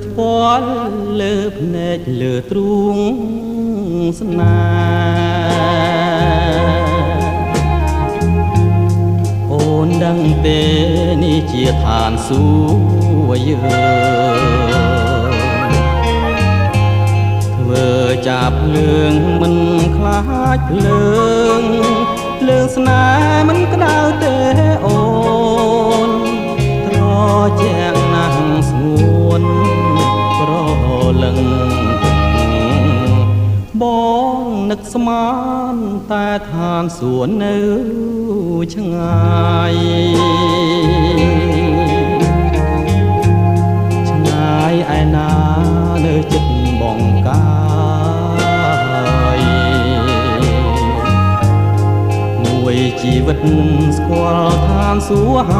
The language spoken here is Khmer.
ផ្ពាល់លើភ្នែកលើទ្រូងស្នេហ៍អូនដឹងទេនេះជាឋានសួគ៌យើងធ្វើចាប់ភ្លើងមិនខ្លាចភ្លើងភ្លើងស្នេហ៍មិនក្តៅទេអូនត្រជាក់ណាស់ស្ងួនប្រលឹងបងនឹកស្មានតែឋានសួគ៌នៅឆ្ងាយឆ្ងាយឯណានៅចិត្តបងកាយមួយជីវិតស្គាល់ឋានសួគ៌ហើ